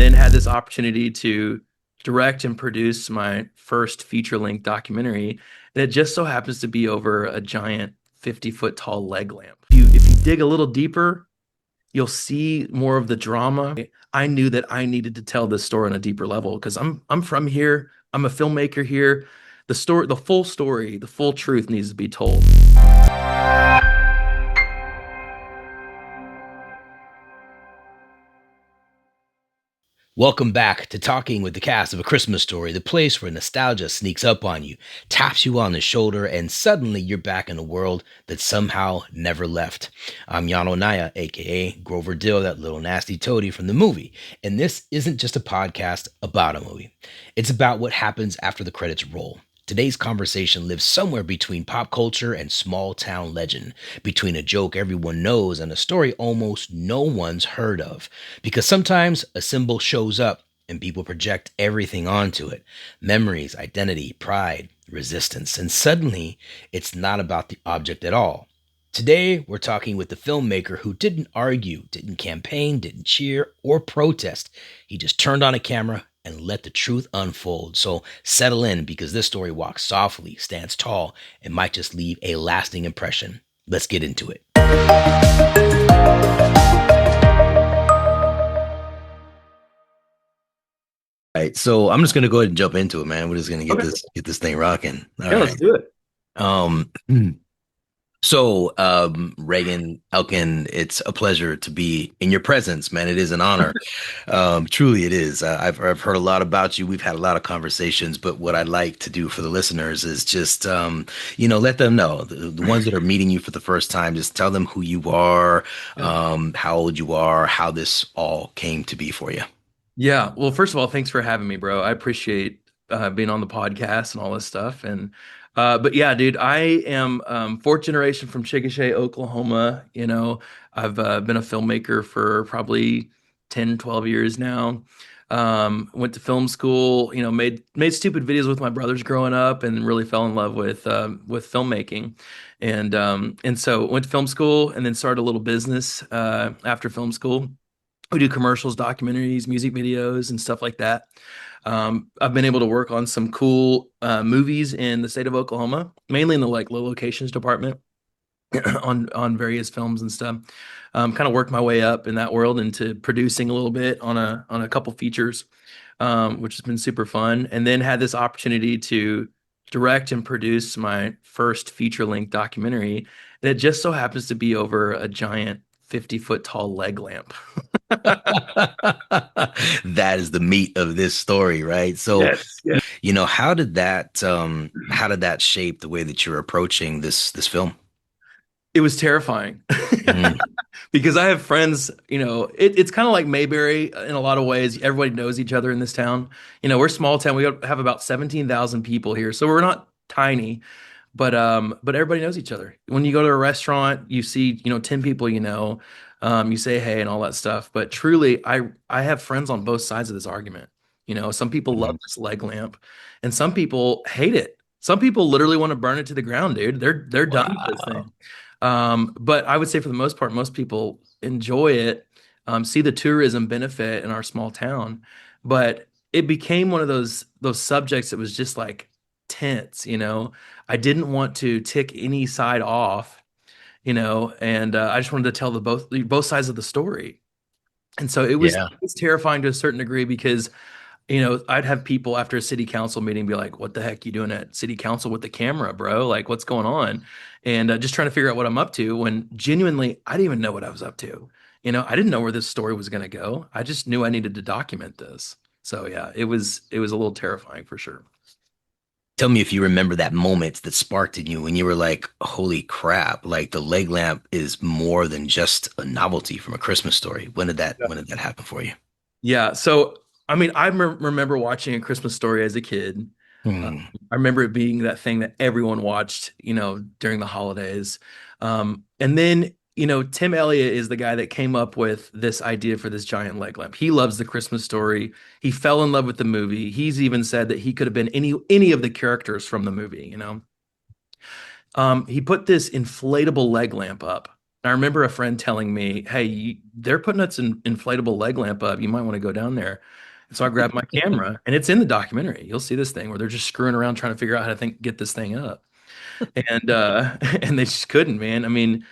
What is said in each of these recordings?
then had this opportunity to direct and produce my first feature-length documentary. And it just so happens to be over a giant 50-foot tall leg lamp. If you dig a little deeper, you'll see more of the drama. I knew that I needed to tell this story on a deeper level because I'm from here. I'm a filmmaker here. The story, the full story, the full truth needs to be told. Welcome back to Talking with the Cast of A Christmas Story, the place where nostalgia sneaks up on you, taps you on the shoulder, and suddenly you're back in a world that somehow never left. I'm Yano Anaya, aka Grover Dill, that little nasty toady from the movie, and this isn't just a podcast about a movie. It's about what happens after the credits roll. Today's conversation lives somewhere between pop culture and small town legend, between a joke everyone knows and a story almost no one's heard of. Because sometimes a symbol shows up and people project everything onto it: memories, identity, pride, resistance, and suddenly it's not about the object at all. Today, we're talking with the filmmaker who didn't argue, didn't campaign, didn't cheer, or protest. He just turned on a camera and let the truth unfold. So settle in, because this story walks softly, stands tall, and might just leave a lasting impression. Let's get into it. All right, so I'm just gonna go ahead and jump into it, man. We're just gonna get Okay. this thing rocking. All Yeah, let's right. do it. Um, Reagan Elkin, it's a pleasure to be in your presence, man. It is an honor. Truly it is. I've heard a lot about you. We've had a lot of conversations, but what I'd like to do for the listeners is just, let them know, the ones that are meeting you for the first time, just tell them who you are, Yeah. how old you are, how this all came to be for you. Yeah. Well, first of all, thanks for having me, bro. I appreciate being on the podcast and all this stuff. But yeah, dude, I am fourth generation from Chickasha, Oklahoma. I've been a filmmaker for probably 10, 12 years now. Went to film school, made stupid videos with my brothers growing up, and really fell in love with filmmaking. And so went to film school and then started a little business after film school. We do commercials, documentaries, music videos, and stuff like that. I've been able to work on some cool movies in the state of Oklahoma, mainly in the low locations department on various films and stuff. Kind of worked my way up in that world into producing a little bit on a couple features, which has been super fun. And then had this opportunity to direct and produce my first feature-length documentary. And it just so happens to be over a giant 50-foot tall leg lamp. That is the meat of this story, right? So, Yes, yes. how did that shape the way that you're approaching this film? It was terrifying Mm, because I have friends, it's kind of like Mayberry in a lot of ways. Everybody knows each other in this town. We're a small town. We have about 17,000 people here. So we're not tiny, but everybody knows each other. When you go to a restaurant, you see, 10 people, you say hey and all that stuff. But truly, I have friends on both sides of this argument. Some people love mm, this leg lamp and some people hate it. Some people literally want to burn it to the ground, dude. They're done with this wow. thing. But I would say for the most part, most people enjoy it, see the tourism benefit in our small town. But it became one of those subjects that was just like tense. I didn't want to tick any side off, and I just wanted to tell the both sides of the story. And so Yeah. it was terrifying to a certain degree because I'd have people after a city council meeting be like, "What the heck you doing at city council with the camera, bro? Like, what's going on?" And just trying to figure out what I'm up to. When genuinely, I didn't even know what I was up to. I didn't know where this story was going to go. I just knew I needed to document this. So yeah, it was a little terrifying for sure. Tell me if you remember that moment that sparked in you when you were like, "Holy crap! Like the leg lamp is more than just a novelty from A Christmas Story." When did that happen for you? Yeah. So, I mean, remember watching A Christmas Story as a kid. Uh, Hmm. I remember it being that thing that everyone watched, during the holidays. And then, Tim Elliott is the guy that came up with this idea for this giant leg lamp. He loves The Christmas Story. He fell in love with the movie. He's even said that he could have been any of the characters from the movie. He put this inflatable leg lamp up. And I remember a friend telling me, "Hey, they're putting us an inflatable leg lamp up. You might want to go down there." And so I grabbed my camera, and it's in the documentary. You'll see this thing where they're just screwing around trying to figure out how to get this thing up, and and they just couldn't, man. I mean,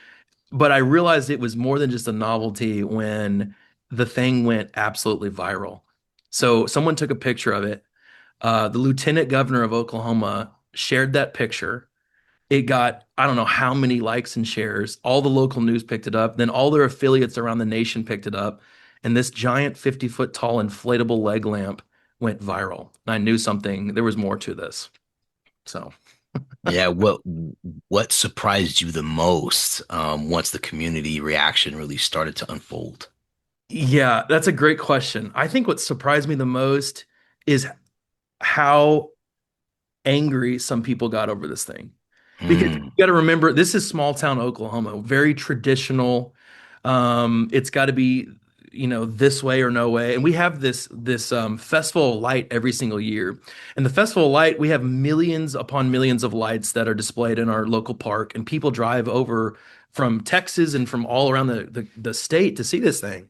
but I realized it was more than just a novelty when the thing went absolutely viral. So someone took a picture of it. The lieutenant governor of Oklahoma shared that picture. It got, I don't know how many likes and shares. All the local news picked it up. Then all their affiliates around the nation picked it up. And this giant 50-foot tall inflatable leg lamp went viral. And I knew something, there was more to this. So, Yeah, what surprised you the most once the community reaction really started to unfold? yeah, that's a great question. I think what surprised me the most is how angry some people got over this thing. Because you Hmm. got to remember, this is small town Oklahoma, very traditional. It's got to be, this way or no way. And we have this festival of light every single year. And the festival of light, we have millions upon millions of lights that are displayed in our local park, and people drive over from Texas and from all around the state to see this thing.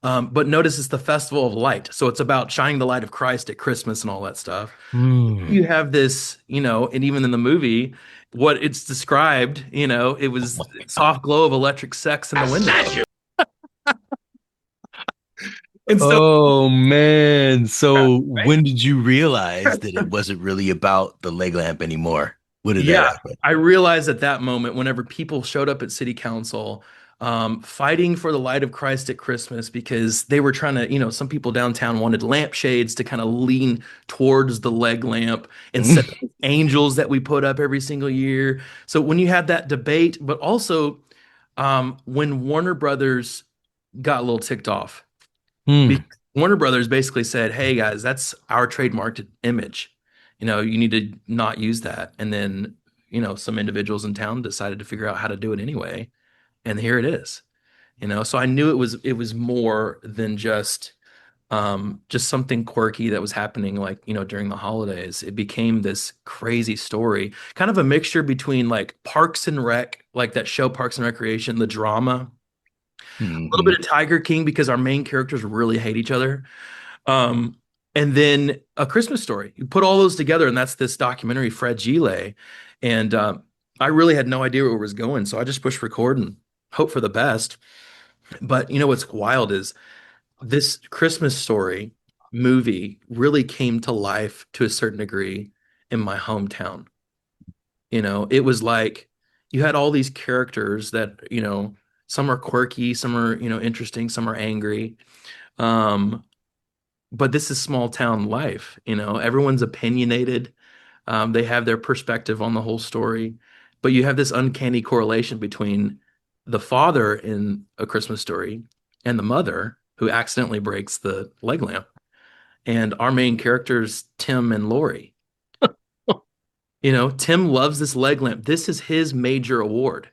But notice it's the festival of light, so it's about shining the light of Christ at Christmas and all that stuff. Hmm. You have this, and even in the movie, what it's described, it was soft glow of electric sex in the window. And so, Oh man. So right? when did you realize that it wasn't really about the leg lamp anymore? What did that Yeah, happen? I realized at that moment, whenever people showed up at city council, fighting for the light of Christ at Christmas, because they were trying to, some people downtown wanted lampshades to kind of lean towards the leg lamp instead of angels that we put up every single year. So when you had that debate, but also when Warner Brothers got a little ticked off, Hmm. because Warner Brothers basically said, "Hey guys, that's our trademarked image. You need to not use that." And then, some individuals in town decided to figure out how to do it anyway, and here it is. So I knew it was more than just something quirky that was happening, like, during the holidays. It became this crazy story, kind of a mixture between like Parks and Rec, like that show Parks and Recreation, the drama, a little Hmm. bit of Tiger King because our main characters really hate each other. Um, and then A Christmas Story. You put all those together, and that's this documentary, Fragilé. And I really had no idea where it was going, so I just pushed record and hope for the best. But what's wild is this Christmas Story movie really came to life to a certain degree in my hometown. It was like you had all these characters that, some are quirky, some are, interesting, some are angry. Um, but this is small town life, everyone's opinionated. They have their perspective on the whole story, but you have this uncanny correlation between the father in A Christmas Story and the mother who accidentally breaks the leg lamp. And our main characters, Tim and Lori. Tim loves this leg lamp. This is his major award.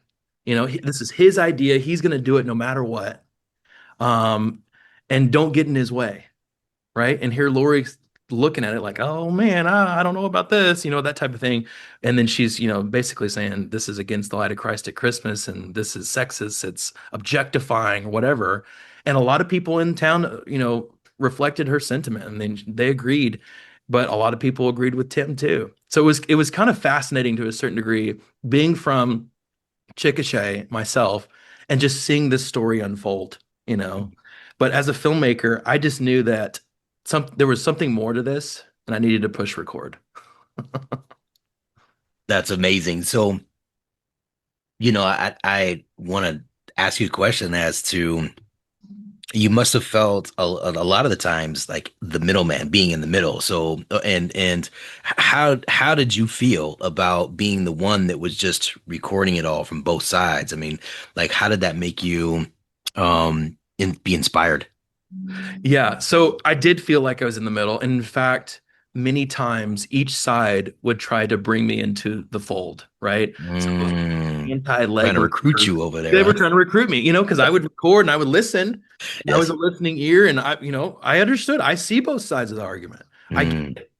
This is his idea. He's going to do it no matter what. Um, and don't get in his way. Right? And here Lori's looking at it like, oh man, I don't know about this, that type of thing. And then she's, basically saying this is against the light of Christ at Christmas and this is sexist, it's objectifying or whatever. And a lot of people in town, reflected her sentiment and they agreed, but a lot of people agreed with Tim too. So it was kind of fascinating to a certain degree being from Chickasha myself and just seeing this story unfold, you know. But as a filmmaker, I just knew that there was something more to this, and I needed to push record. That's amazing. So, I want to ask you a question as to you must have felt a lot of the times like the middleman being in the middle. So, and how did you feel about being the one that was just recording it all from both sides? I mean, like how did that make you be inspired? Yeah, so I did feel like I was in the middle. And in fact, many times each side would try to bring me into the fold, right? So Trying anti-leg to recruit lifters, you over there, they were huh? trying to recruit me, because I would record and I would listen, and I was Yes. a listening ear, and I understood. I see both sides of the argument. I get Mm, it.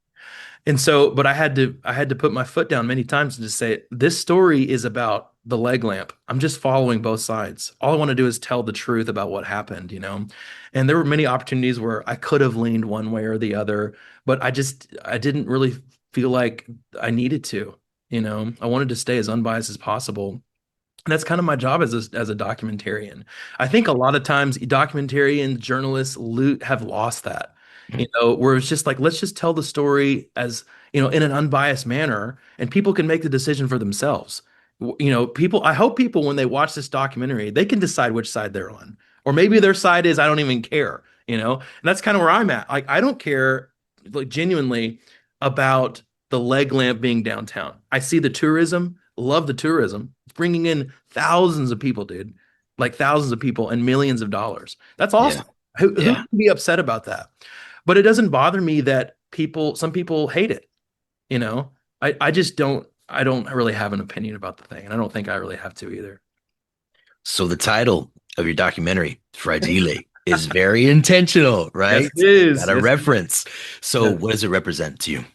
And so, but I had to put my foot down many times and just say, this story is about the leg lamp. I'm just following both sides. All I want to do is tell the truth about what happened, you know? And there were many opportunities where I could have leaned one way or the other, but I didn't really feel like I needed to, you know? I wanted to stay as unbiased as possible. And that's kind of my job as a documentarian. I think a lot of times documentarian journalists have lost that, where it's just like, let's just tell the story as, in an unbiased manner, and people can make the decision for themselves. I hope people, when they watch this documentary, they can decide which side they're on. Or maybe their side is, I don't even care, And that's kind of where I'm at. Like, I don't care, like, genuinely about the leg lamp being downtown. I see the tourism, love the tourism. It's bringing in thousands of people, dude. Like thousands of people and millions of dollars. That's Yeah. awesome. Who Yeah. can be upset about that? But it doesn't bother me that some people hate it, you know? I don't really have an opinion about the thing, and I don't think I really have to either. So the title of your documentary, Fragile, is very intentional, Yes, right? it is. Got a Yes, it reference. So is. what does it represent to you?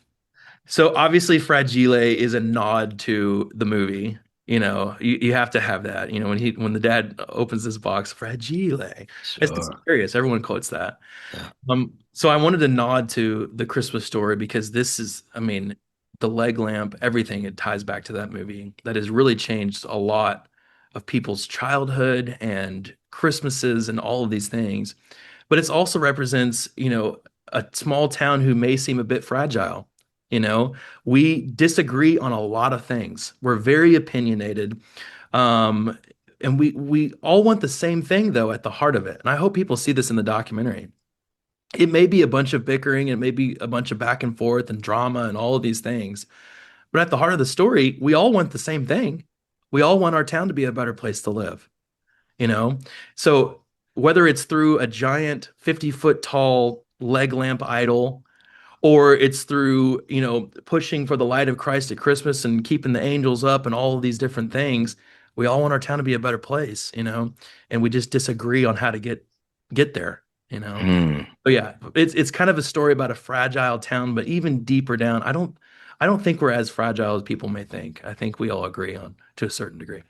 So obviously Fragile is a nod to the movie. You have to have that. When the dad opens this box, Fragile. It's Sure. serious. Everyone quotes that. Yeah. So I wanted to nod to the Christmas Story because this is, I mean, the leg lamp, everything, it ties back to that movie that has really changed a lot of people's childhood and Christmases and all of these things. But it also represents, a small town who may seem a bit fragile. You know, we disagree on a lot of things. We're very opinionated. Um, and we all want the same thing though at the heart of it. And I hope people see this in the documentary. It may be a bunch of bickering, it may be a bunch of back and forth and drama and all of these things. But at the heart of the story, we all want the same thing. We all want our town to be a better place to live, you know? So whether it's through a giant 50-foot tall leg lamp idol, or it's through, pushing for the light of Christ at Christmas and keeping the angels up and all of these different things, we all want our town to be a better place, and we just disagree on how to get there. Hmm. But yeah, it's kind of a story about a fragile town, but even deeper down, I don't think we're as fragile as people may think. I think we all agree on to a certain degree.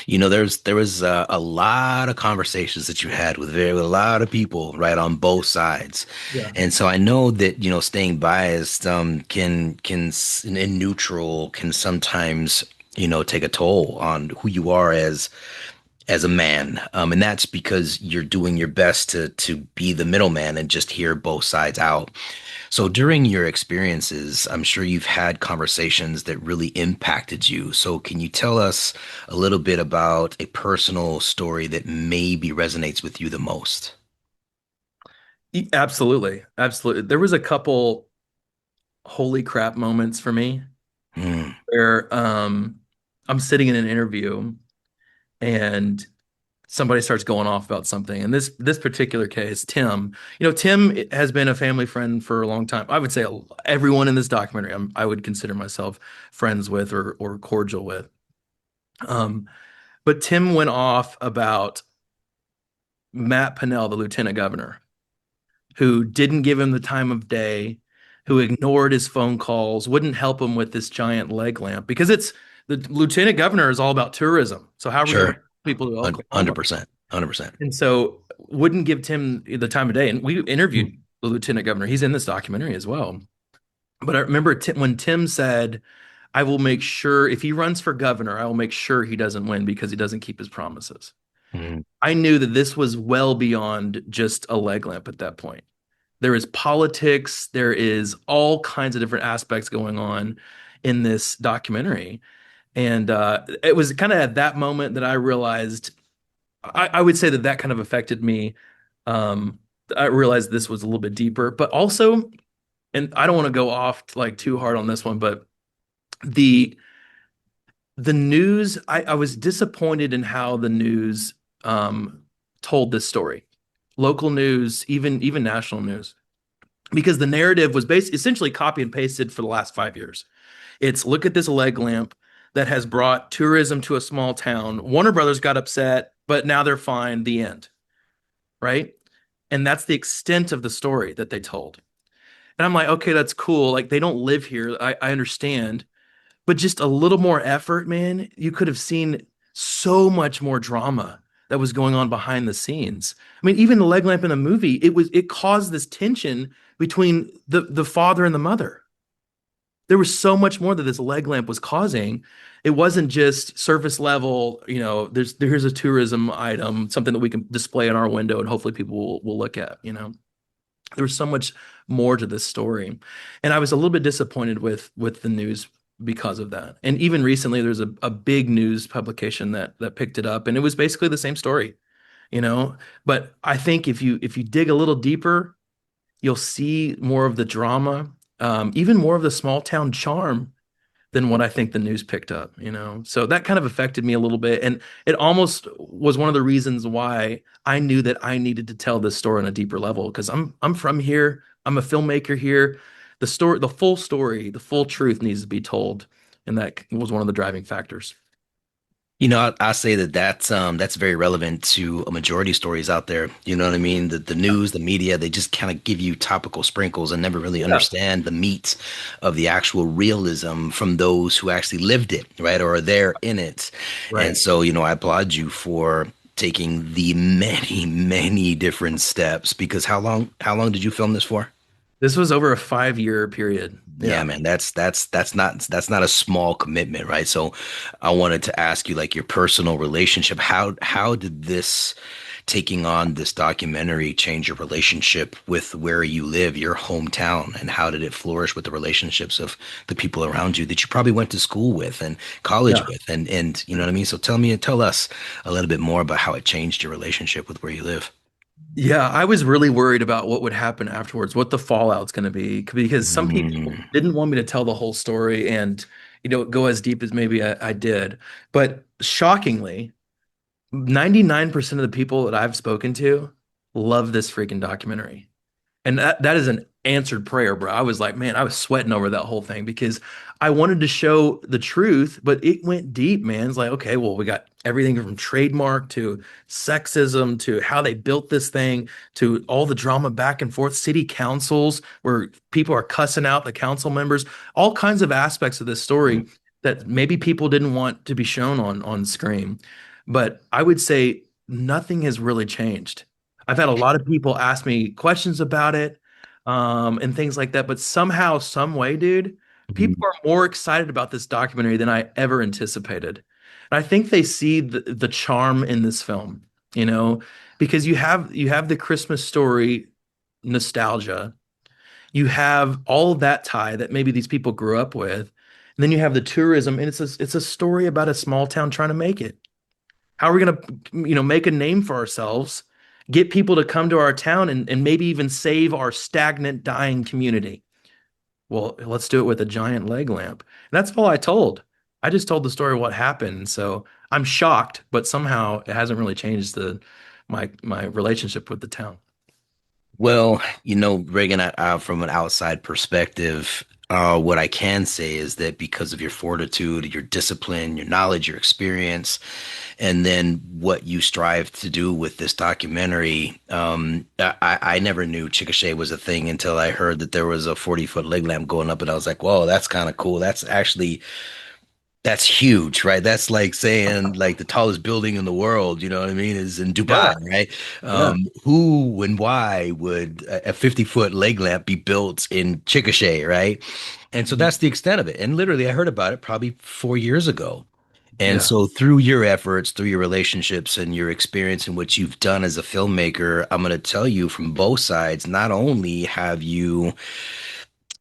There was a lot of conversations that you had with a lot of people, right, on both sides, Yeah. and so I know that staying biased in neutral can sometimes take a toll on who you are as a man, and that's because you're doing your best to be the middleman and just hear both sides out. So during your experiences, I'm sure you've had conversations that really impacted you. So can you tell us a little bit about a personal story that maybe resonates with you the most? Absolutely. Absolutely. There was a couple holy crap moments for me Hmm. where I'm sitting in an interview and somebody starts going off about something. And this particular case, Tim, Tim has been a family friend for a long time. I would say everyone in this documentary, I would consider myself friends with or cordial with. Um, but Tim went off about Matt Pinnell, the lieutenant governor, who didn't give him the time of day, who ignored his phone calls, wouldn't help him with this giant leg lamp because it's the lieutenant governor is all about tourism. So how are we going to Sure. bring people to Oklahoma? 100%. 100%. And so wouldn't give Tim the time of day. And we interviewed the lieutenant governor. He's in this documentary as well. But I remember when Tim said, I will make sure if he runs for governor, I will make sure he doesn't win because he doesn't keep his promises. Hmm. I knew that this was well beyond just a leg lamp at that point. There is politics, there is all kinds of different aspects going on in this documentary. And it was kind of at that moment that I realized I would say that kind of affected me. Um, I realized this was a little bit deeper, but also, and I don't want to go off like too hard on this one, but the the news, I was disappointed in how the news um, told this story, local news, even national news, because the narrative was essentially copy and pasted for the last 5 years. It's look at this leg lamp that has brought tourism to a small town. Warner Brothers got upset, but now they're fine. The end, right? And that's the extent of the story that they told. And I'm like, okay, that's cool. Like they don't live here. I understand. But just a little more effort, man, you could have seen so much more drama that was going on behind the scenes. I mean, even the leg lamp in the movie, it caused this tension between the father and the mother. There was so much more that this leg lamp was causing. It wasn't just surface level, here's a tourism item, something that we can display in our window and hopefully people will look at. There was so much more to this story. And I was a little bit disappointed with the news because of that. And even recently there's a big news publication that picked it up and it was basically the same story, you know. But I think if you dig a little deeper, you'll see more of the drama, even more of the small town charm than what I think the news picked up. So that kind of affected me a little bit. And it almost was one of the reasons why I knew that I needed to tell this story on a deeper level because I'm from here. I'm a filmmaker here. The story, the full story, the full truth needs to be told. And that was one of the driving factors. I say that that's very relevant to a majority of stories out there. You know what I mean? The news, the media, they just kind of give you topical sprinkles and never really Yeah. understand the meat of the actual realism from those who actually lived it, right? Or are there in it. And Right. so, I applaud you for taking the many, many different steps because how long did you film this for? This was over a 5-year period. Yeah, Yeah. man, that's not a small commitment, right? So I wanted to ask you like your personal relationship. How did this taking on this documentary change your relationship with where you live, your hometown, and how did it flourish with the relationships of the people around you that you probably went to school with and college Yeah. with and you know what I mean? So tell us a little bit more about how it changed your relationship with where you live. Yeah, I was really worried about what would happen afterwards, what the fallout's going to be, because some people Mm. didn't want me to tell the whole story and, go as deep as maybe I did. But shockingly, 99% of the people that I've spoken to love this freaking documentary. And that is an answered prayer, bro. I was like, man, I was sweating over that whole thing because I wanted to show the truth, but it went deep, man. It's like, okay, well, we got everything from trademark to sexism to how they built this thing to all the drama back and forth, city councils where people are cussing out the council members, all kinds of aspects of this story that maybe people didn't want to be shown on screen. But I would say nothing has really changed. I've had a lot of people ask me questions about it, and things like that. But somehow, some way, dude, people are more excited about this documentary than I ever anticipated. And I think they see the charm in this film, you know, because you have the Christmas story nostalgia. You have all of that tie that maybe these people grew up with. And then you have the tourism, and it's a story about a small town trying to make it. How are we going to, make a name for ourselves, get people to come to our town and maybe even save our stagnant, dying community? Well, let's do it with a giant leg lamp. And that's all I told. I just told the story of what happened. So I'm shocked, but somehow it hasn't really changed my relationship with the town. Well, Reagan, from an outside perspective, what I can say is that because of your fortitude, your discipline, your knowledge, your experience, and then what you strive to do with this documentary, I never knew Chickasha was a thing until I heard that there was a 40-foot leg lamp going up, and I was like, whoa, that's kind of cool. That's huge, right? That's like saying like the tallest building in the world, you know what I mean, is in Dubai, Yeah, right? yeah. Who and why would a 50-foot leg lamp be built in Chickasha, right? And so that's the extent of it. And literally, I heard about it probably 4 years ago. And Yeah. so through your efforts, through your relationships and your experience and what you've done as a filmmaker, I'm going to tell you from both sides, not only have you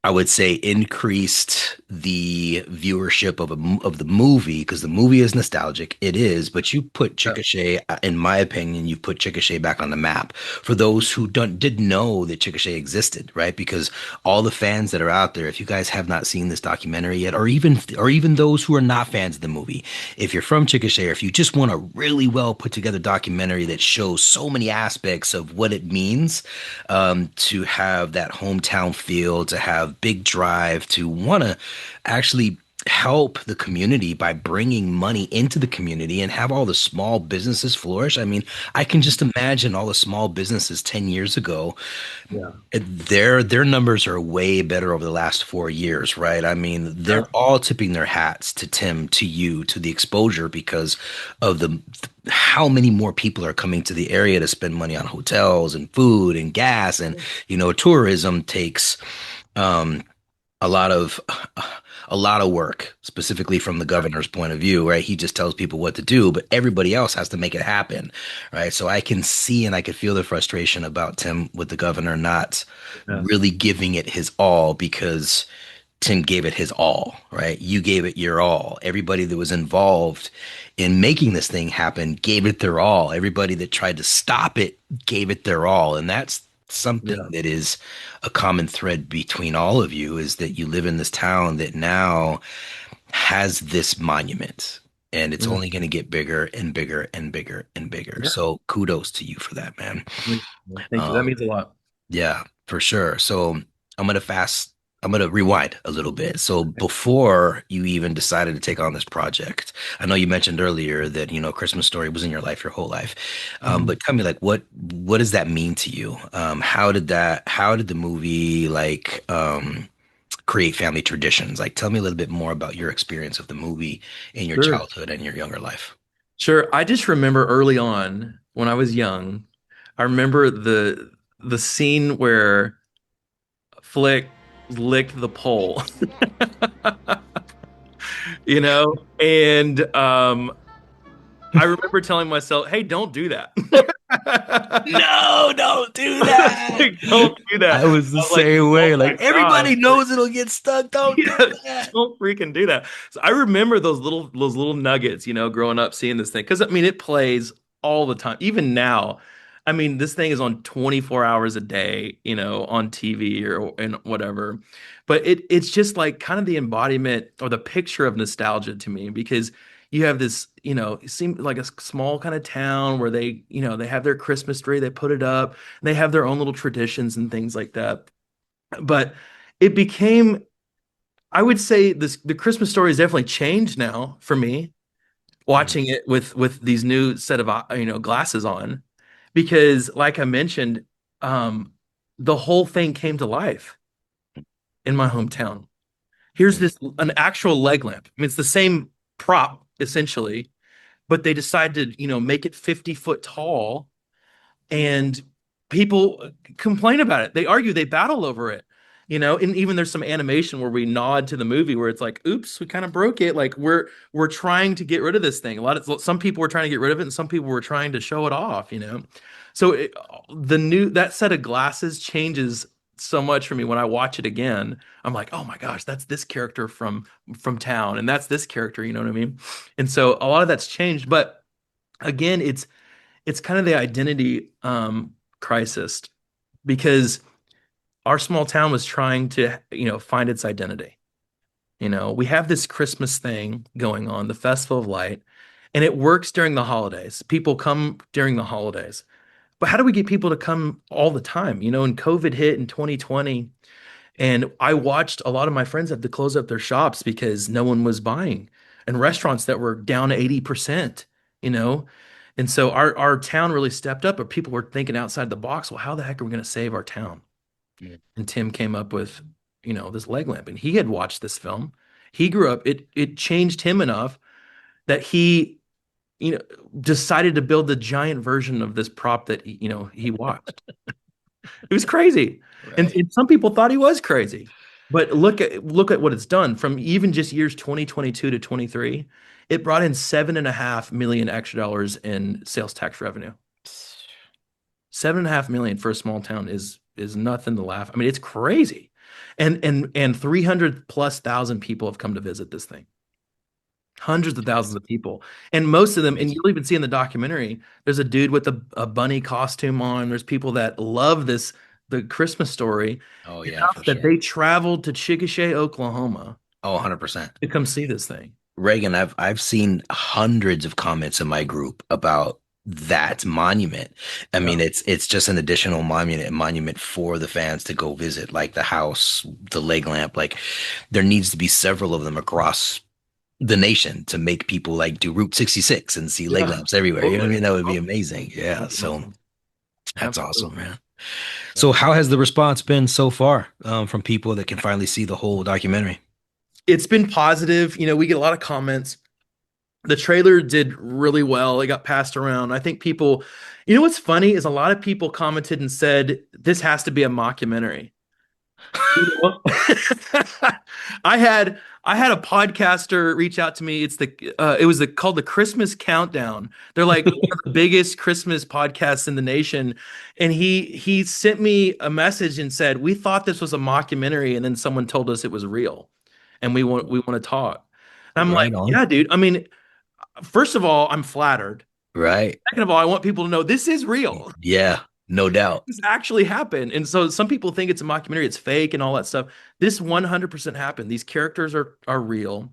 I would say increased the viewership of the movie because the movie is nostalgic. It is, but you put Yeah. Chickasha, in my opinion, you put Chickasha back on the map for those who didn't know that Chickasha existed, right? Because all the fans that are out there, if you guys have not seen this documentary yet, or even those who are not fans of the movie, if you're from Chickasha, or if you just want a really well put together documentary that shows so many aspects of what it means to have that hometown feel, to have big drive, to want to actually help the community by bringing money into the community and have all the small businesses flourish. I mean, I can just imagine all the small businesses 10 years ago. Yeah. Their numbers are way better over the last 4 years, right? I mean, they're Yeah. all tipping their hats to Tim, to you, to the exposure because of the how many more people are coming to the area to spend money on hotels and food and gas, and tourism takes um a lot of work, specifically from the governor's point of view, right? He just tells people what to do, but everybody else has to make it happen, right? So I can see and I can feel the frustration about Tim with the governor not Yeah. really giving it his all, because Tim gave it his all, right? You gave it your all. Everybody that was involved in making this thing happen gave it their all. Everybody that tried to stop it gave it their all. And that's something Yeah. that is a common thread between all of you, is that you live in this town that now has this monument, and it's Mm. only going to get bigger and bigger and bigger and bigger. Yeah. So kudos to you for that, man. Thank you. That Um, means a lot. yeah, for sure. So I'm gonna rewind a little bit. So before you even decided to take on this project, I know you mentioned earlier that, Christmas Story was in your life your whole life. Mhm. But tell me, like, what does that mean to you? How did the movie, like, create family traditions? Like, tell me a little bit more about your experience of the movie in your Sure. childhood and your younger life. Sure. I just remember early on when I was young, I remember the scene where Flick licked the pole, and I remember telling myself, "Hey, don't do that." No, don't do I was that. like, don't do that. I was the I was like, same oh way. my Like, gosh, everybody like, knows it'll get stuck. Don't do yeah, that. don't freaking do that. So I remember those little nuggets, growing up seeing this thing. Because I mean it plays all the time. Even now. I mean, this thing is on 24 hours a day, on TV or and whatever. But it's just like kind of the embodiment or the picture of nostalgia to me because you have this, it seems like a small kind of town where they have their Christmas tree, they put it up, they have their own little traditions and things like that. But it became I would say the Christmas story has definitely changed now for me, Mhm. watching it with these new set of glasses on, because like I mentioned, um, the whole thing came to life in my hometown. Here's this an actual leg lamp. I mean, it's the same prop essentially, but they decided to make it 50 foot tall, and people complain about it. They argue, they battle over it. And even there's some animation where we nod to the movie where it's like, "Oops, we kind of broke it." Like we're trying to get rid of this thing. Some people were trying to get rid of it, and some people were trying to show it off. So that set of glasses changes so much for me when I watch it again. I'm like, "Oh my gosh, that's this character from town, and that's this character." You know what I mean? And so a lot of that's changed, but again, it's kind of the identity crisis because our small town was trying to find its identity. We have this Christmas thing going on, the Festival of Light, and it works during the holidays. People come during the holidays, but how do we get people to come all the time? And COVID hit in 2020, and I watched a lot of my friends have to close up their shops because no one was buying, and restaurants that were down 80%, you know? And so our town really stepped up, but people were thinking outside the box. Well, how the heck are we going to save our town? And Tim came up with, this leg lamp, and he had watched this film. He grew up, it changed him enough that he, you know, decided to build the giant version of this prop that he watched. It was crazy. And, Right. and some people thought he was crazy. But look at what it's done from even just years 2022 to 23. It brought in 7.5 million extra dollars in sales tax revenue. 7.5 million for a small town is nothing to laugh. I mean, it's crazy. And 300 plus thousand people have come to visit this thing. Hundreds of thousands of people. And most of them, and Amazing. you'll even see in the documentary, there's a dude with a bunny costume on. There's people that love the Christmas story Oh yeah, for enough that sure. they traveled to Chickasha, Oklahoma Oh, 100%. to come see this thing. Reagan, I've seen hundreds of comments in my group about that monument. I Yeah. mean, it's just an additional monument for the fans to go visit, like the house, the leg lamp. Like there needs to be several of them across the nation to make people like do Route 66 and see leg Yeah. lamps everywhere. You know what I Totally. mean? That would be Totally. amazing. Yeah. That'd be So awesome. that's awesome, Absolutely. man. Yeah. So how has the response been so far from people that can finally see the whole documentary? It's been positive. We get a lot of comments. The trailer did really well. It got passed around. I think people, what's funny is a lot of people commented and said, this has to be a mockumentary. You know? I had a podcaster reach out to me. It was called the Christmas Countdown. They're like one of the biggest Christmas podcasts in the nation, and he sent me a message and said we thought this was a mockumentary, and then someone told us it was real, and we want to talk. And I'm like, Right on. yeah, dude. I mean, first of all, I'm flattered. Right. Second of all, I want people to know this is real. Yeah, no doubt. This actually happened. And so some people think it's a mockumentary, it's fake and all that stuff. This 100% happened. These characters are real.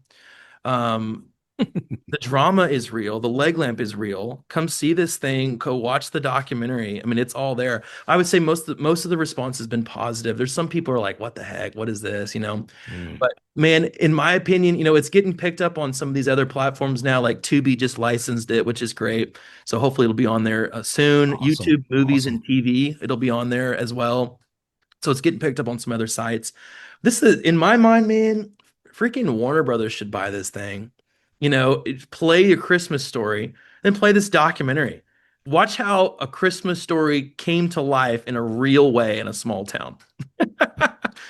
Um, the drama is real. The leg lamp is real. Come see this thing. Go watch the documentary. I mean, it's all there. I would say most of the response has been positive. There's some people who are like, "What the heck? What is this?" Mm. But man, in my opinion, it's getting picked up on some of these other platforms now. Like Tubi just licensed it, which is great. So hopefully it'll be on there soon. Awesome. YouTube movies Awesome. and TV, it'll be on there as well. So it's getting picked up on some other sites. This is, in my mind, man, freaking Warner Brothers should buy this thing. Play a Christmas story, then play this documentary. Watch how a Christmas story came to life in a real way in a small town.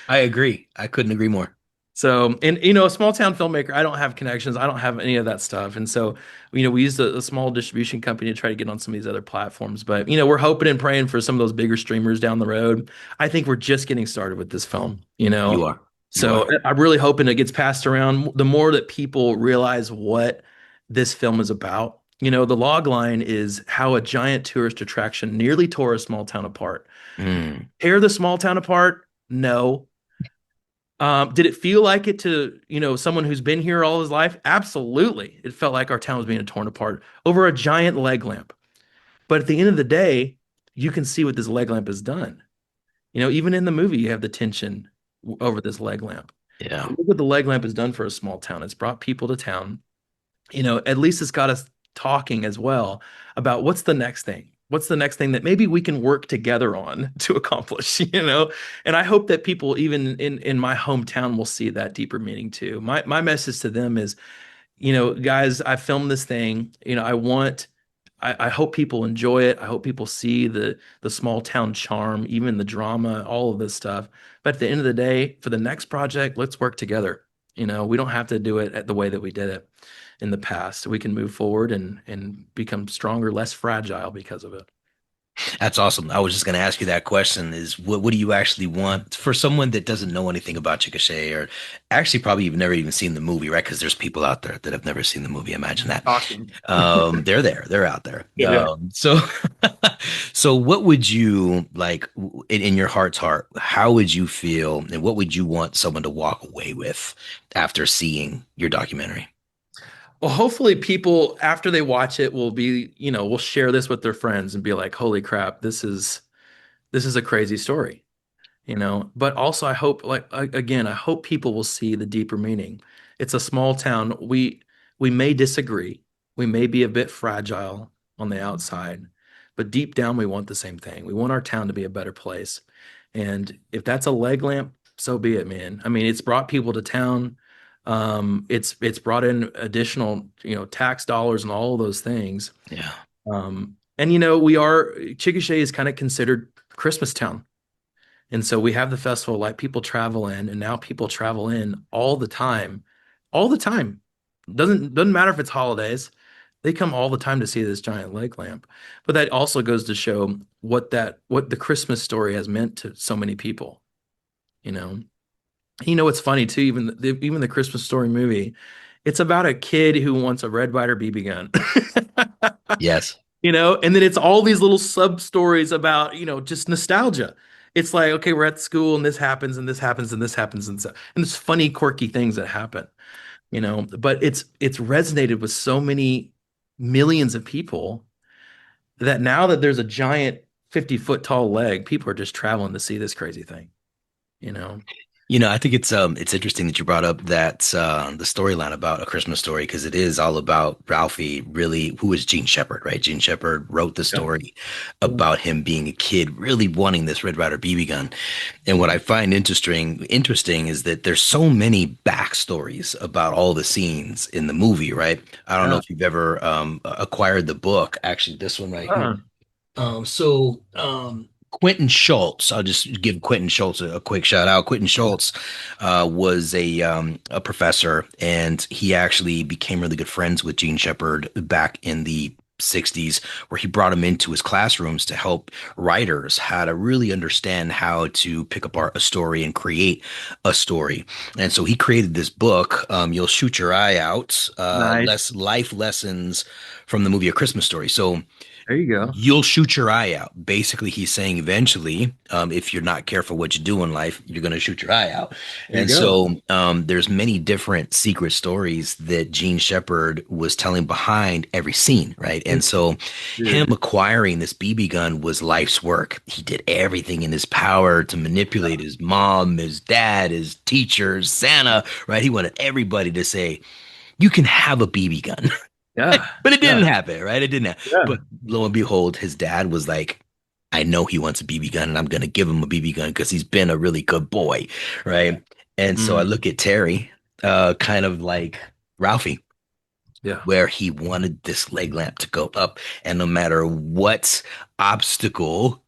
I agree. I couldn't agree more. So, and a small town filmmaker, I don't have connections. I don't have any of that stuff. And so, we used a small distribution company to try to get on some of these other platforms. But, we're hoping and praying for some of those bigger streamers down the road. I think we're just getting started with this film. You are. You So are. I'm really hoping it gets passed around. The more that people realize what this film is about, the log line is how a giant tourist attraction nearly tore a small town apart. Mm. Tear the small town apart? No. Did it feel like it to, someone who's been here all his life? Absolutely. It felt like our town was being torn apart over a giant leg lamp. But at the end of the day, you can see what this leg lamp has done. Even in the movie, you have the tension over this leg lamp. Yeah. Look what the leg lamp has done for a small town. It's brought people to town. At least it's got us talking as well about what's the next thing. What's the next thing that maybe we can work together on to accomplish, And I hope that people even in my hometown will see that deeper meaning too. My message to them is, guys, I filmed this thing. I hope people enjoy it. I hope people see the small town charm, even the drama, all of this stuff. But at the end of the day, for the next project, let's work together. We don't have to do it at the way that we did it in the past. We can move forward and become stronger, less fragile because of it. That's awesome. I was just going to ask you that question is what do you actually want for someone that doesn't know anything about Chickasha or actually probably you've never even seen the movie, right? Because there's people out there that have never seen the movie. Imagine that. Talking. They're there. They're out there. Yeah. So what would you like in your heart's heart? How would you feel and what would you want someone to walk away with after seeing your documentary? Well, hopefully people after they watch it will share this with their friends and be like, "Holy crap, this is a crazy story." But also I hope again, I hope people will see the deeper meaning. It's a small town. We may disagree. We may be a bit fragile on the outside, but deep down we want the same thing. We want our town to be a better place. And if that's a leg lamp, so be it, man. I mean, it's brought people to town. It's brought in additional, tax dollars and all of those things. Yeah. And Chickasha is kind of considered Christmas town. And so we have the festival, like people travel in, and now people travel in all the time. All the time. Doesn't matter if it's holidays. They come all the time to see this giant leg lamp. But that also goes to show what the Christmas story has meant to so many people, you know. It's funny too, even the Christmas Story movie, it's about a kid who wants a Red Ryder BB gun. Yes. And then it's all these little sub stories about, just nostalgia. It's like, okay, we're at school and this happens and this happens and this happens and it's funny, quirky things that happen. But it's resonated with so many millions of people that now that there's a giant 50-foot tall leg, people are just traveling to see this crazy thing, you know? I think it's interesting that you brought up that the storyline about A Christmas Story because it is all about Ralphie really who is Gene Shepard, right? Gene Shepard wrote the Yeah. story Yeah. about him being a kid really wanting this Red Ryder BB gun. And what I find interesting is that there's so many backstories about all the scenes in the movie, right? I don't know Yeah. if you've ever acquired the book, actually this one right here. Uh, Quentin Schultz, I'll just give Quentin Schultz a quick shout out. Quentin Schultz was a professor, and he actually became really good friends with Gene Shepard back in the 60s, where he brought him into his classrooms to help writers how to really understand how to pick apart a story and create a story. And so he created this book, You'll Shoot Your Eye Out, nice. less life lessons from the movie A Christmas Story. So There you go. you'll shoot your eye out. Basically, he's saying eventually, if you're not careful what you do in life, you're going to shoot your eye out. There you And go. so there's many different secret stories that Gene Shepard was telling behind every scene, right? And so him Dude. acquiring this BB gun was life's work. He did everything in his power to manipulate his mom, his dad, his teachers, Santa, right? He wanted everybody to say, you can have a BB gun. Yeah. But it Yeah. didn't happen, right? It didn't happen. Yeah. But lo and behold, his dad was like, I know he wants a BB gun and I'm going to give him a BB gun because he's been a really good boy, right? And so I Mm, look at Terry, kind of like Ralphie, yeah. where he wanted this leg lamp to go up. And no matter what obstacle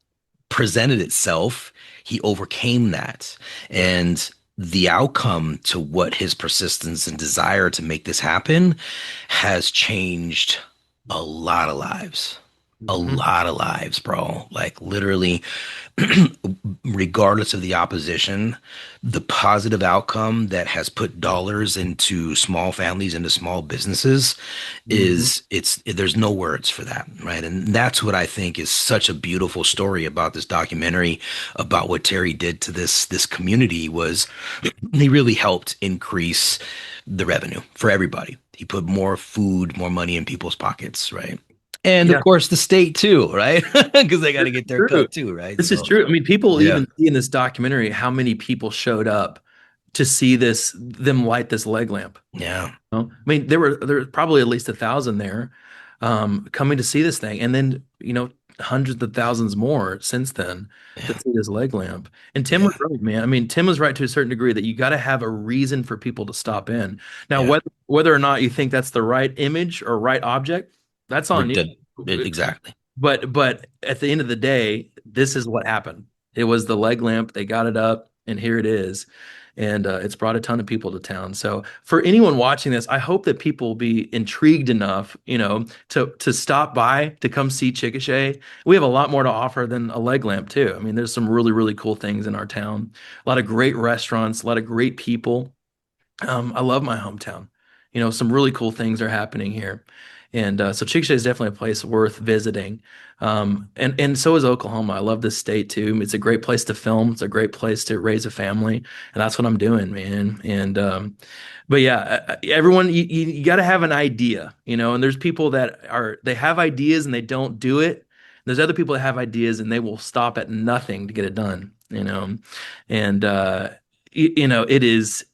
presented itself, he overcame that. Yeah. And the outcome to what his persistence and desire to make this happen has changed a lot of lives. A Hmm. lot of lives, bro. Like literally, regardless of the opposition, the positive outcome that has put dollars into small families, into small businesses Hmm. there's no words for that, right? And that's what I think is such a beautiful story about this documentary, about what Terry did to this community was he really helped increase the revenue for everybody. He put more food, more money in people's pockets, right? And of Yeah. course the state too, right? Because they got to get their True. cut too, right? This is So true. I mean, people yeah, even see in this documentary how many people showed up to see them light this leg lamp. yeah, Know? I mean, there were probably at least 1,000 there, coming to see this thing, and then hundreds of thousands more since then to yeah, see this leg lamp. And Tim was yeah, right, man. I mean, Tim was right to a certain degree that you got to have a reason for people to stop in. Now, yeah. whether or not you think that's the right image or right object, that's We're on you. done. Exactly. But at the end of the day, this is what happened. It was the leg lamp. They got it up, and here it is. And it's brought a ton of people to town. So for anyone watching this, I hope that people will be intrigued enough, to stop by to come see Chickasha. We have a lot more to offer than a leg lamp too. I mean, there's some really, really cool things in our town. A lot of great restaurants, a lot of great people. I love my hometown. Some really cool things are happening here. And so Chickasha is definitely a place worth visiting. And so is Oklahoma. I love this state too. It's a great place to film. It's a great place to raise a family. And that's what I'm doing, man. And but yeah, everyone, you got to have an idea, and there's people they have ideas and they don't do it. There's other people that have ideas and they will stop at nothing to get it done. And it is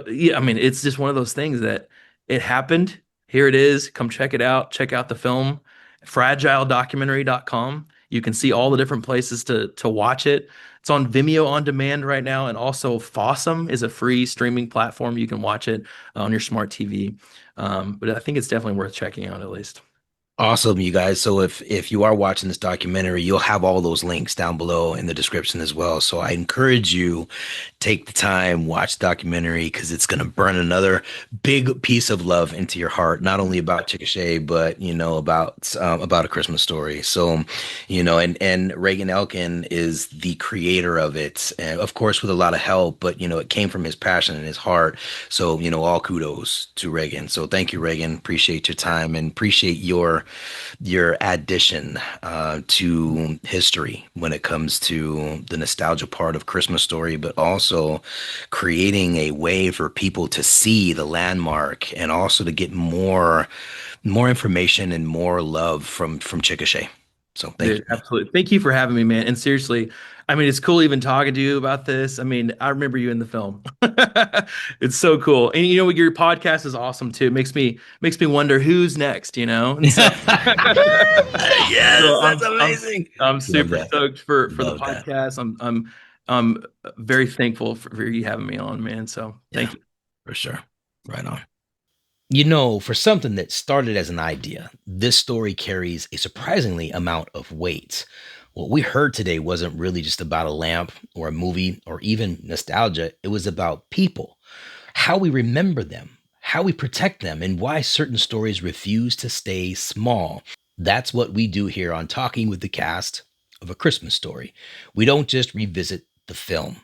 yeah, I mean, it's just one of those things that it happened. Here it is. Come check it out. Check out the film, fragiledocumentary.com. You can see all the different places to watch it. It's on Vimeo on demand right now, and also Fossum is a free streaming platform. You can watch it on your smart TV. But I think it's definitely worth checking out at least. Awesome, you guys. So if you are watching this documentary, you'll have all those links down below in the description as well. So I encourage you take the time, watch the documentary because it's going to burn another big piece of love into your heart, not only about Chickasha, but about A Christmas Story. So, and Reagan Elkin is the creator of it, and of course with a lot of help, but it came from his passion and his heart. So, all kudos to Reagan. So thank you, Reagan. Appreciate your time and appreciate your addition to history when it comes to the nostalgia part of Christmas Story, but also creating a way for people to see the landmark and also to get more information and more love from Chickasha. So thank you, Dude, man. absolutely. Thank you for having me, man. And seriously, I mean, it's cool even talking to you about this. I mean, I remember you in the film. It's so cool. And you know, your podcast is awesome too. It makes me wonder who's next, you know? And so Yes, so that's I'm amazing. I'm Love super that. stoked for the Love that. podcast. I'm very thankful for you having me on, man. So Yeah, thank you. for sure. Right on. You know, for something that started as an idea, this story carries a surprisingly amount of weight. What we heard today wasn't really just about a lamp or a movie or even nostalgia. It was about people, how we remember them, how we protect them, and why certain stories refuse to stay small. That's what we do here on Talking with the Cast of A Christmas Story. We don't just revisit the film,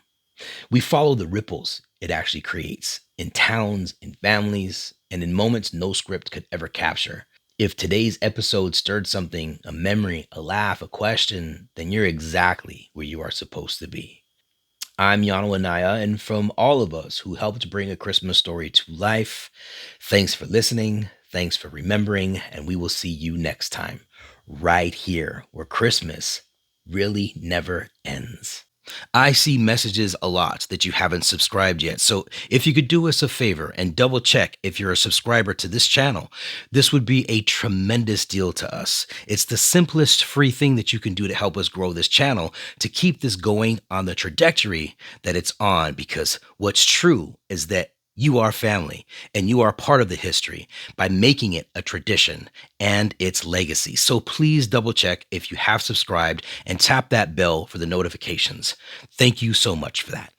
we follow the ripples it actually creates in towns, in families, and in moments no script could ever capture. If today's episode stirred something, a memory, a laugh, a question, then you're exactly where you are supposed to be. I'm Yano Anaya, and from all of us who helped bring A Christmas Story to life, thanks for listening, thanks for remembering, and we will see you next time, right here where Christmas really never ends. I see messages a lot that you haven't subscribed yet. So if you could do us a favor and double check if you're a subscriber to this channel, this would be a tremendous deal to us. It's the simplest free thing that you can do to help us grow this channel, to keep this going on the trajectory that it's on, because what's true is that you are family and you are part of the history by making it a tradition and its legacy. So please double check if you have subscribed and tap that bell for the notifications. Thank you so much for that.